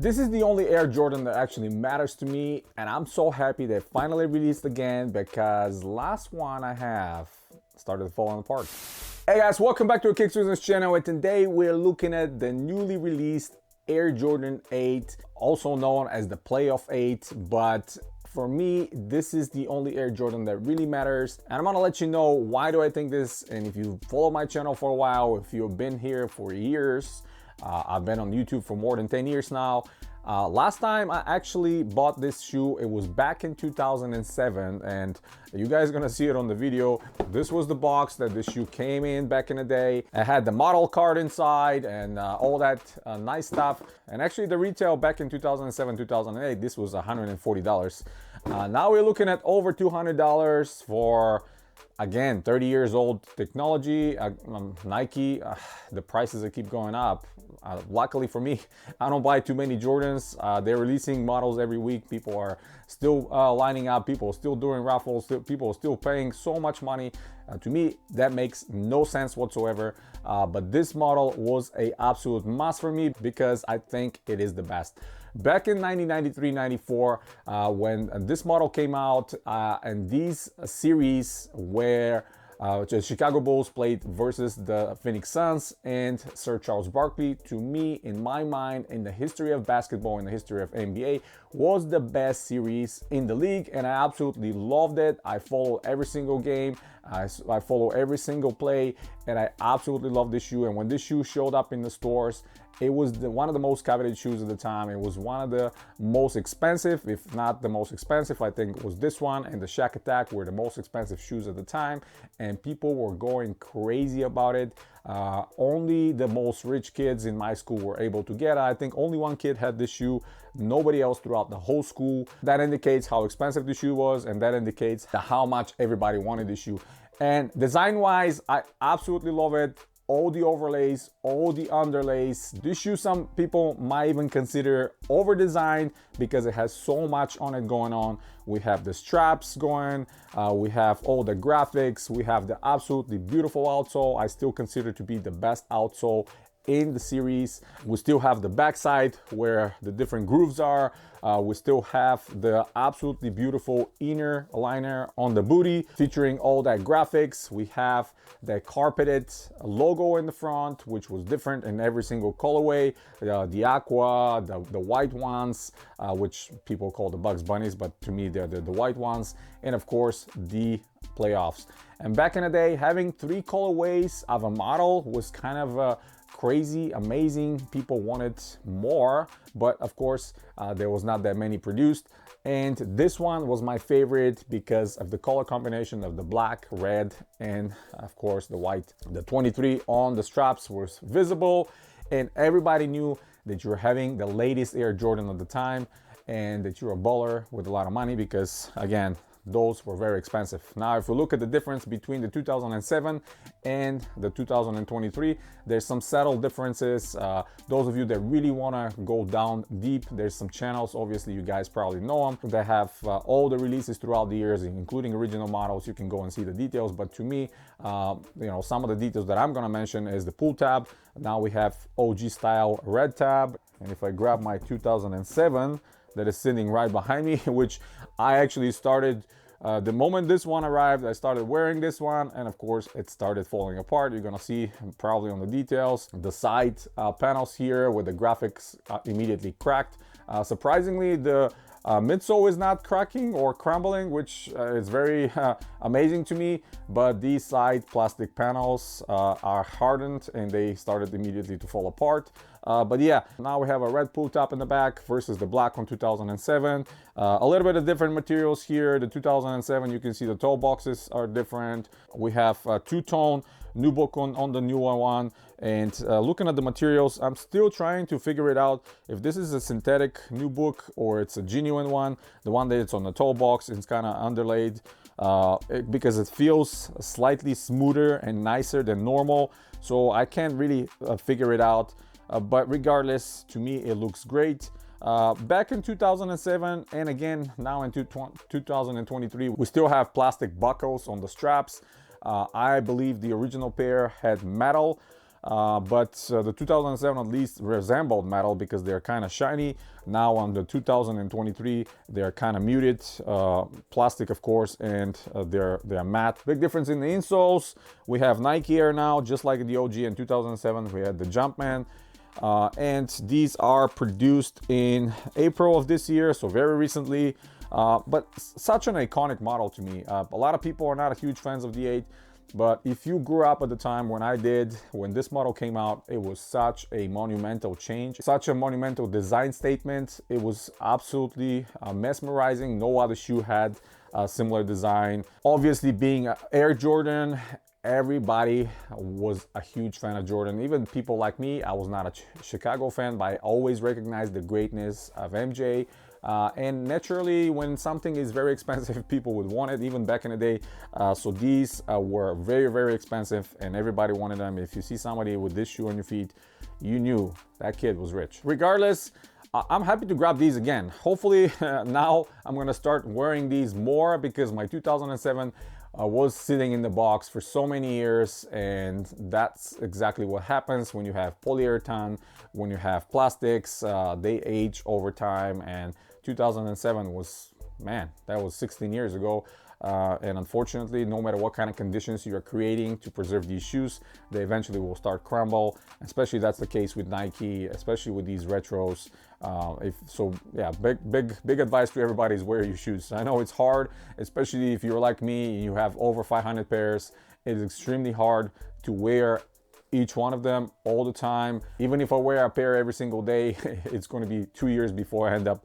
This is the only Air Jordan that actually matters to me, and I'm so happy they finally released again because last one I have started falling apart. Hey guys, welcome back to our Kicks Business channel, and today we're looking at the newly released Air Jordan 8, also known as the Playoff 8, but for me, this is the only Air Jordan that really matters, and I'm gonna let you know why do I think this. And if you follow my channel for a while, if you've been here for years, I've been on YouTube for more than 10 years now. Last time I actually bought this shoe, it was back in 2007, and you guys are gonna see it on the video. This was the box that this shoe came in back in the day. It had the model card inside and all that nice stuff. And actually the retail back in 2007, 2008, this was $140. Now we're looking at over $200 for, again, 30 years old technology. Nike, the prices that keep going up. Luckily for me, I don't buy too many Jordans. They're releasing models every week. People are still lining up. People are still doing raffles. People are still paying so much money. To me, that makes no sense whatsoever. But this model was an absolute must for me because I think it is the best. Back in 1993-94, when this model came out, and these series where the Chicago Bulls played versus the Phoenix Suns and Sir Charles Barkley, to me, in my mind, in the history of basketball, in the history of NBA, was the best series in the league, and I absolutely loved it. I follow every single game, I follow every single play, and I absolutely love this shoe. And when this shoe showed up in the stores, it was one of the most coveted shoes at the time. It was one of the most expensive, if not the most expensive. I think it was this one and the Shaq Attack were the most expensive shoes at the time, and people were going crazy about it. Only the most rich kids in my school were able to get it. I think only one kid had this shoe, nobody else throughout the whole school. That indicates how expensive the shoe was, and that indicates how much everybody wanted this shoe. And design-wise, I absolutely love it. All the overlays, all the underlays. This shoe some people might even consider over-designed because it has so much on it going on. We have the straps going, we have all the graphics, we have the absolutely beautiful outsole. I still consider to be the best outsole in the series. We still have the backside where the different grooves are. We still have the absolutely beautiful inner liner on the booty featuring all that graphics. We have the carpeted logo in the front, which was different in every single colorway. The aqua, the white ones, which people call the Bugs Bunnies, but to me they're the white ones. And of course the playoffs. And back in the day, having 3 colorways of a model was kind of crazy, amazing. People wanted more, but of course there was not that many produced. And this one was my favorite because of the color combination of the black, red, and of course the white. The 23 on the straps was visible, and everybody knew that you're having the latest Air Jordan at the time and that you're a baller with a lot of money because, again, those were very expensive. Now, if we look at the difference between the 2007 and the 2023, there's some subtle differences. Those of you that really want to go down deep, there's some channels, obviously you guys probably know them, that have all the releases throughout the years, including original models. You can go and see the details, but to me, some of the details that I'm going to mention is the pull tab. Now we have OG style red tab, and if I grab my 2007 that is sitting right behind me, which I actually started the moment this one arrived, I started wearing this one, and of course it started falling apart. You're gonna see probably on the details the side panels here with the graphics immediately cracked. Surprisingly, the midsole is not cracking or crumbling, which is very amazing to me, but these side plastic panels are hardened and they started immediately to fall apart. But yeah, now we have a red pull top in the back versus the black from 2007. A little bit of different materials here. The 2007, you can see the toe boxes are different. We have two-tone nubuck on the newer one. And looking at the materials, I'm still trying to figure it out if this is a synthetic nubuck or it's a genuine one. The one that it's on the toe box, it's kind of underlaid because it feels slightly smoother and nicer than normal. So I can't really figure it out. But regardless, to me, it looks great. Back in 2007 and again now in 2023, we still have plastic buckles on the straps. I believe the original pair had metal. but the 2007 at least resembled metal because they're kind of shiny. Now on the 2023, they're kind of muted, plastic of course, and they're matte. Big difference in the insoles. We have Nike Air now, just like the OG in 2007. We had the Jumpman. And these are produced in April of this year, so very recently, but such an iconic model to me. A lot of people are not huge fans of the 8, but if you grew up at the time when I did, when this model came out, it was such a monumental change, such a monumental design statement. It was absolutely mesmerizing. No other shoe had a similar design. Obviously, being Air Jordan, everybody was a huge fan of Jordan. Even people like me. I was not a Chicago fan, but I always recognized the greatness of MJ. And naturally, when something is very expensive, people would want it, even back in the day. So these were very, very expensive, and everybody wanted them. If you see somebody with this shoe on your feet, you knew that kid was rich. Regardless, I'm happy to grab these again. Hopefully, now I'm gonna start wearing these more because my 2007 was sitting in the box for so many years, and that's exactly what happens when you have polyurethane, when you have plastics. They age over time, and 2007 was, man, that was 16 years ago. And unfortunately, no matter what kind of conditions you are creating to preserve these shoes, they eventually will start crumble. Especially that's the case with Nike, especially with these retros. Yeah, big advice to everybody is wear your shoes. I know it's hard, especially if you're like me and you have over 500 pairs. It is extremely hard to wear each one of them all the time. Even if I wear a pair every single day, it's going to be 2 years before I end up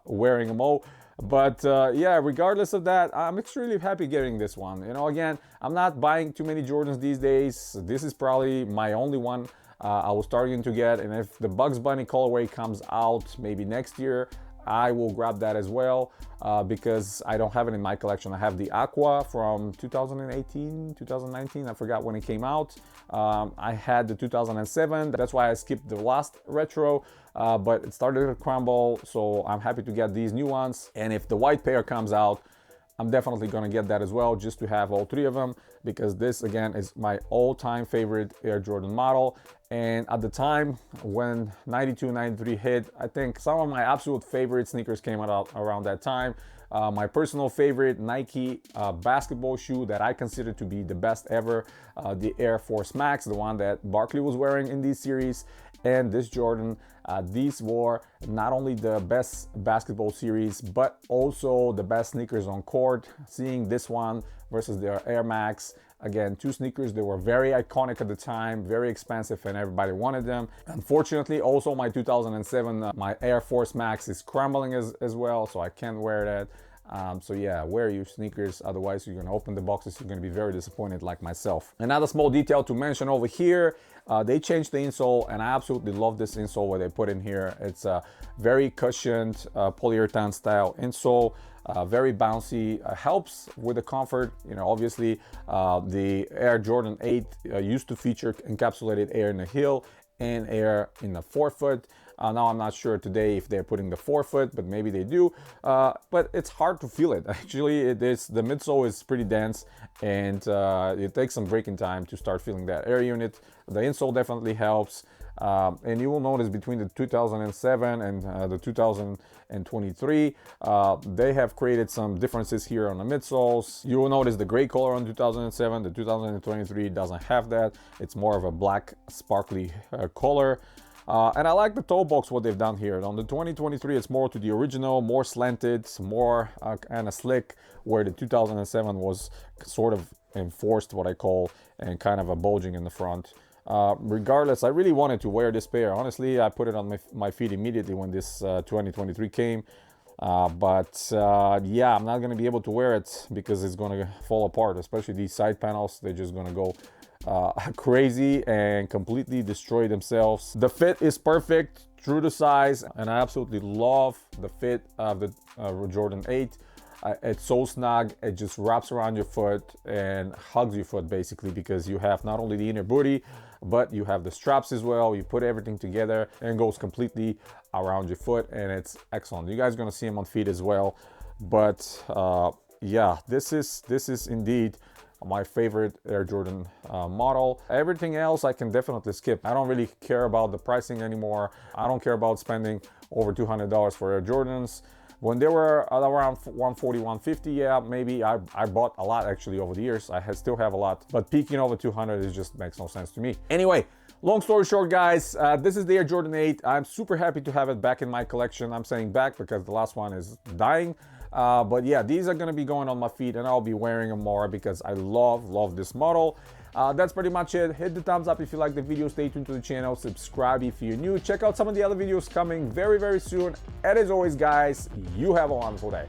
wearing them all. But yeah, regardless of that, I'm extremely happy getting this one. You know, again, I'm not buying too many Jordans these days. This is probably my only one I was starting to get. And if the Bugs Bunny colorway comes out maybe next year, I will grab that as well because I don't have it in my collection. I have the Aqua from 2018, 2019. I forgot when it came out. I had the 2007. That's why I skipped the last retro, but it started to crumble. So I'm happy to get these new ones. And if the white pair comes out, I'm definitely gonna get that as well, just to have all three of them, because this again is my all-time favorite Air Jordan model. And at the time when 92, 93 hit, I think some of my absolute favorite sneakers came out around that time. My personal favorite Nike basketball shoe that I consider to be the best ever, the Air Force Max, the one that Barkley was wearing in this series, and this Jordan. These were not only the best basketball series, but also the best sneakers on court. Seeing this one versus their Air Max, again, two sneakers that were very iconic at the time, very expensive, and everybody wanted them. Unfortunately, also my 2007, my Air Force Max is crumbling as well, so I can't wear that. So yeah, wear your sneakers, otherwise you're gonna open the boxes, you're gonna be very disappointed like myself. Another small detail to mention over here, they changed the insole, and I absolutely love this insole what they put in here. It's a very cushioned polyurethane style insole. Very bouncy, helps with the comfort. You know, obviously the Air Jordan 8 used to feature encapsulated air in the heel and air in the forefoot. Now I'm not sure today if they're putting the forefoot, but maybe they do. But it's hard to feel it. Actually, the midsole is pretty dense, and it takes some breaking time to start feeling that air unit. The insole definitely helps. And you will notice between the 2007 and the 2023, they have created some differences here on the midsoles. You will notice the gray color on 2007, the 2023 doesn't have that. It's more of a black sparkly color. And I like the toe box, what they've done here. On the 2023, it's more to the original, more slanted, more kind of slick, where the 2007 was sort of enforced, what I call, and kind of a bulging in the front. Regardless, I really wanted to wear this pair. Honestly, I put it on my feet immediately when this 2023 came. Yeah, I'm not going to be able to wear it because it's going to fall apart, especially these side panels. They're just going to go crazy and completely destroy themselves. The fit is perfect, true to size, and I absolutely love the fit of the Jordan 8. It's so snug, it just wraps around your foot and hugs your foot basically, because you have not only the inner booty, but you have the straps as well. You put everything together and it goes completely around your foot, and it's excellent. You guys are gonna see them on feet as well. But yeah, this is indeed my favorite Air Jordan model. Everything else I can definitely skip. I don't really care about the pricing anymore. I don't care about spending over $200 for Air Jordans. When they were around 140, 150, yeah, maybe I bought a lot actually over the years. I still have a lot, but peaking over 200, it just makes no sense to me. Anyway, long story short, guys, this is the Air Jordan 8. I'm super happy to have it back in my collection. I'm saying back because the last one is dying. But yeah, these are gonna be going on my feet and I'll be wearing them more because I love this model. That's pretty much it. Hit the thumbs up if you like the video. Stay tuned to the channel. Subscribe if you're new. Check out some of the other videos coming very soon. And as always, guys, you have a wonderful day.